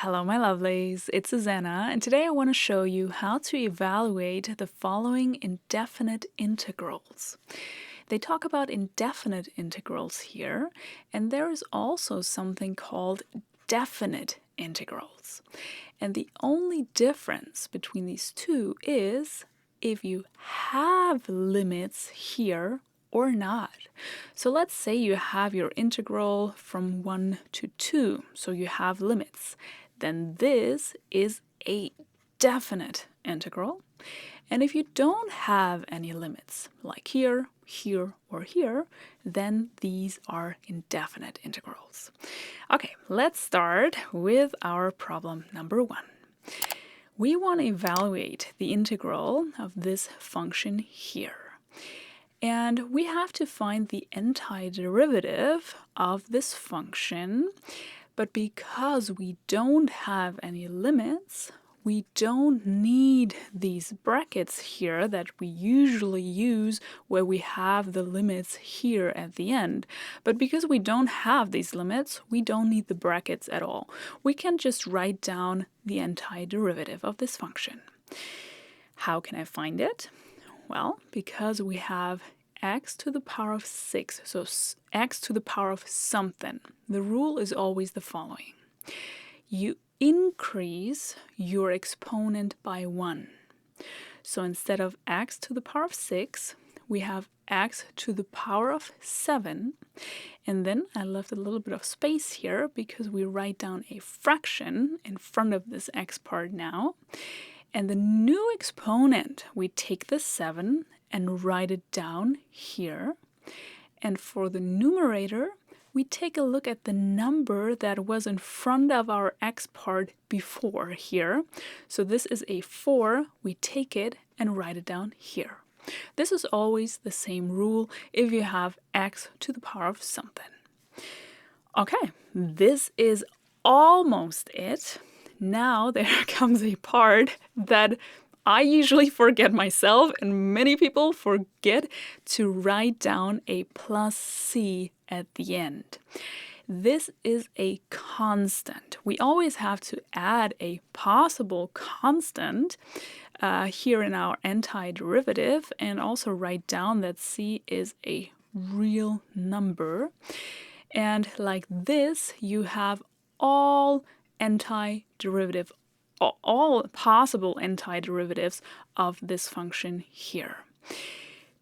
Hello, my lovelies. It's Susanne, and today I want to show you how to evaluate the following indefinite integrals. They talk about indefinite integrals here, and there is also something called definite integrals. And the only difference between these two is if you have limits here or not. So let's say you have your integral from 1 to 2, so you have limits. Then this is a definite integral. And if you don't have any limits, like here, here, or here, then these are indefinite integrals. Okay, let's start with our problem number 1. We want to evaluate the integral of this function here. And we have to find the antiderivative of this function, but because we don't have any limits, we don't need these brackets here that we usually use where we have the limits here at the end. But because we don't have these limits, we don't need the brackets at all. We can just write down the antiderivative of this function. How can I find it? Well, because we have x to the power of 6, so x to the power of something. The rule is always the following. You increase your exponent by 1. So instead of x to the power of 6, we have x to the power of 7. And then I left a little bit of space here because we write down a fraction in front of this x part now. And the new exponent, we take the 7 and write it down here. And for the numerator, we take a look at the number that was in front of our x part before here. So this is a 4. We take it and write it down here. This is always the same rule if you have x to the power of something. Okay, this is almost it. Now there comes a part that I usually forget myself, and many people forget to write down a plus c at the end. This is a constant. We always have to add a possible constant here in our antiderivative and also write down that c is a real number. And like this, you have all possible antiderivatives of this function here.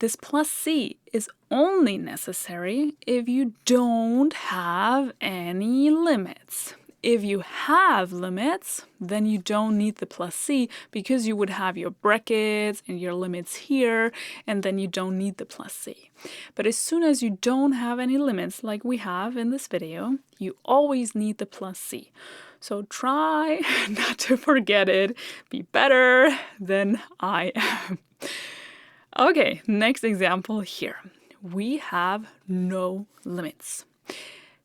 This plus c is only necessary if you don't have any limits. If you have limits, then you don't need the plus c because you would have your brackets and your limits here, and then you don't need the plus c. But as soon as you don't have any limits, like we have in this video, you always need the plus c. So try not to forget it. Be better than I am. Okay, next example here. We have no limits.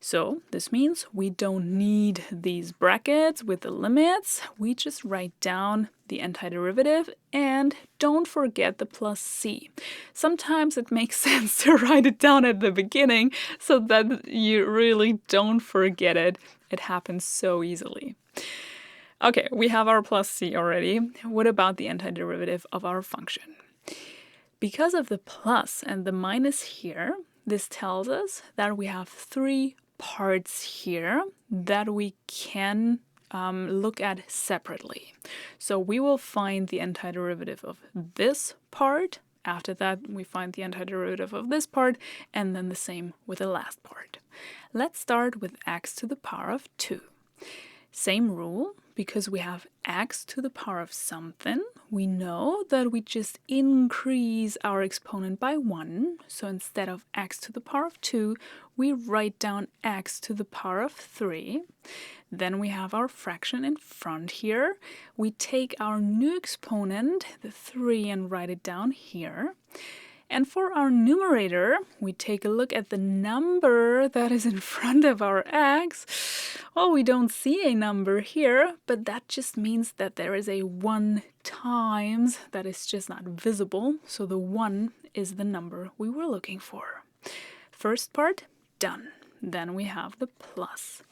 So this means we don't need these brackets with the limits. We just write down the antiderivative and don't forget the plus c. Sometimes it makes sense to write it down at the beginning so that you really don't forget it. It happens so easily. Okay, we have our plus c already. What about the antiderivative of our function? Because of the plus and the minus here, this tells us that we have 3 parts here that we can look at separately. So we will find the antiderivative of this part. After that, we find the antiderivative of this part, and then the same with the last part. Let's start with x to the power of 2. Same rule, because we have x to the power of something, we know that we just increase our exponent by 1. So instead of x to the power of 2, we write down x to the power of 3. Then we have our fraction in front here. We take our new exponent, the 3, and write it down here. And for our numerator, we take a look at the number that is in front of our x. Well, we don't see a number here, but that just means that there is a 1 times that is just not visible. So the 1 is the number we were looking for. First part, done. Then we have the plus.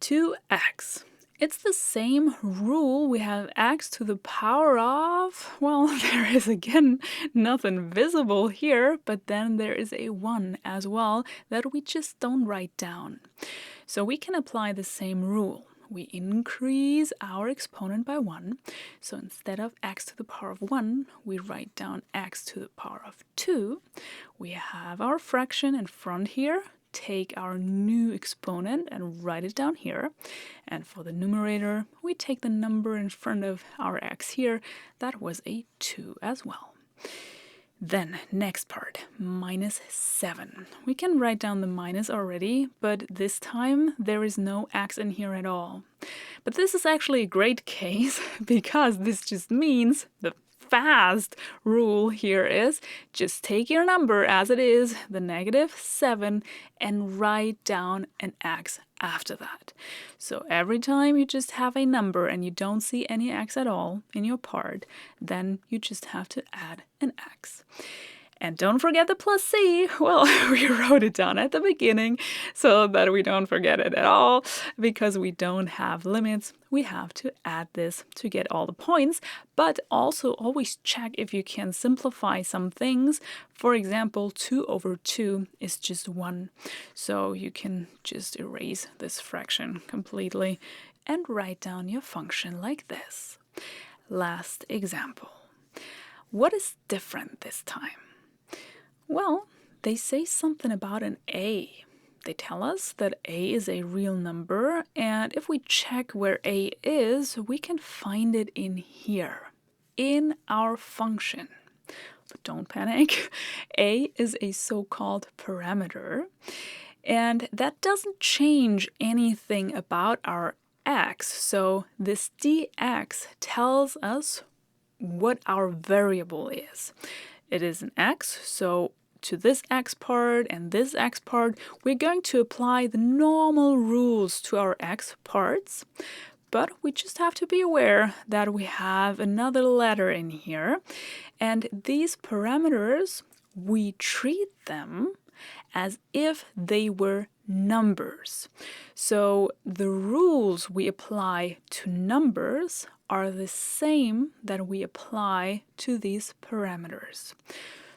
2x. It's the same rule. We have x to the power of, well, there is again nothing visible here, but then there is a 1 as well that we just don't write down. So we can apply the same rule. We increase our exponent by 1. So instead of x to the power of 1, we write down x to the power of 2. We have our fraction in front here. Take our new exponent and write it down here. And for the numerator, we take the number in front of our x here. That was a 2 as well. Then, next part, minus 7. We can write down the minus already, but this time there is no x in here at all. But this is actually a great case because this just means the fast rule here is just take your number as it is, the -7, and write down an x after that. So every time you just have a number and you don't see any x at all in your part, then you just have to add an x. And don't forget the plus c. Well, we wrote it down at the beginning so that we don't forget it at all. Because we don't have limits, we have to add this to get all the points. But also always check if you can simplify some things. For example, 2 over 2 is just 1. So you can just erase this fraction completely and write down your function like this. Last example. What is different this time? Well, they say something about an a. They tell us that a is a real number, and if we check where a is, we can find it in here, in our function. But don't panic. A is a so-called parameter, and that doesn't change anything about our x. So this dx tells us what our variable is. It is an x, so to this x part and this x part, we're going to apply the normal rules to our x parts, but we just have to be aware that we have another letter in here, and these parameters, we treat them as if they were numbers. So the rules we apply to numbers are the same that we apply to these parameters.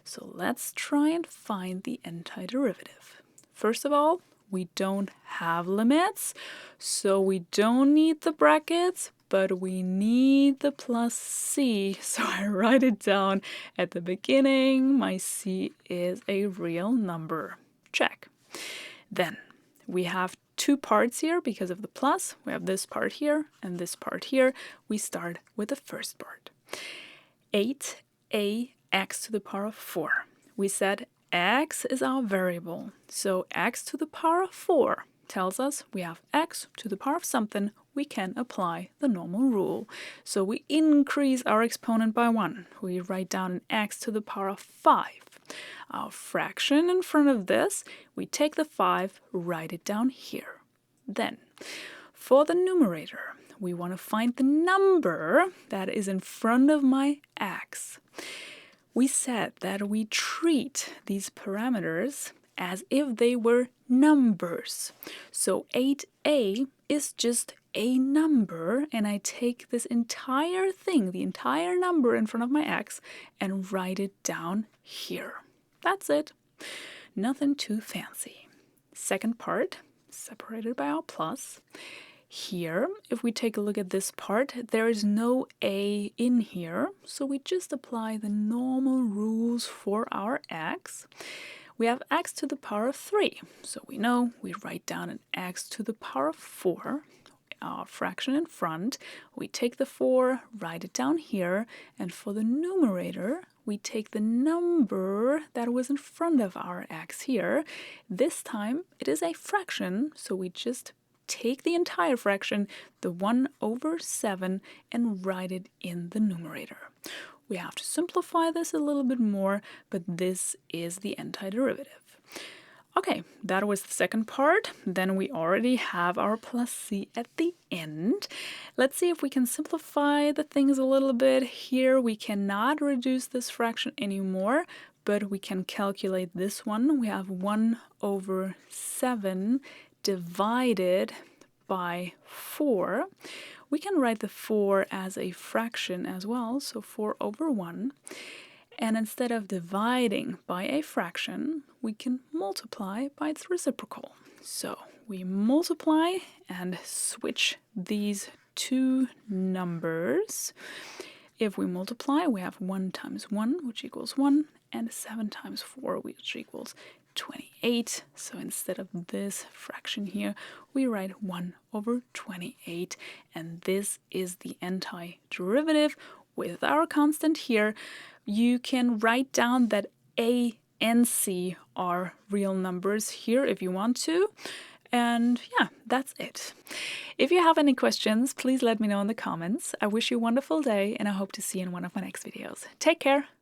So let's try and find the antiderivative. First of all, we don't have limits, so we don't need the brackets, but we need the plus c. So I write it down at the beginning. My c is a real number. Check. Then we have two parts here because of the plus. We have this part here and this part here. We start with the first part. 8ax to the power of 4. We said x is our variable. So x to the power of 4 tells us we have x to the power of something. We can apply the normal rule. So we increase our exponent by 1. We write down an x to the power of 5. Our fraction in front of this, we take the 5, write it down here. Then, for the numerator, we want to find the number that is in front of my x. We said that we treat these parameters as if they were numbers. So 8a is just a number, and I take this entire thing, the entire number in front of my x, and write it down here. That's it. Nothing too fancy. Second part, separated by our plus. Here, if we take a look at this part, there is no a in here, so we just apply the normal rules for our x. We have x to the power of 3, so we know we write down an x to the power of 4, our fraction in front. We take the 4, write it down here, and for the numerator, we take the number that was in front of our x here. This time, it is a fraction, so we just take the entire fraction, the 1 over 7, and write it in the numerator. We have to simplify this a little bit more, but this is the antiderivative. Okay, that was the second part. Then we already have our plus c at the end. Let's see if we can simplify the things a little bit. Here we cannot reduce this fraction anymore, but we can calculate this one. We have 1 over 7 divided by 4, we can write the 4 as a fraction as well, so 4 over 1. And instead of dividing by a fraction, we can multiply by its reciprocal. So we multiply and switch these two numbers. If we multiply, we have 1 times 1, which equals 1, and 7 times 4, which equals 28. So instead of this fraction here, we write 1 over 28, and this is the antiderivative with our constant here. You can write down that a and c are real numbers here if you want to. And yeah, that's it. If you have any questions, please let me know in the comments. I wish you a wonderful day, and I hope to see you in one of my next videos. Take care!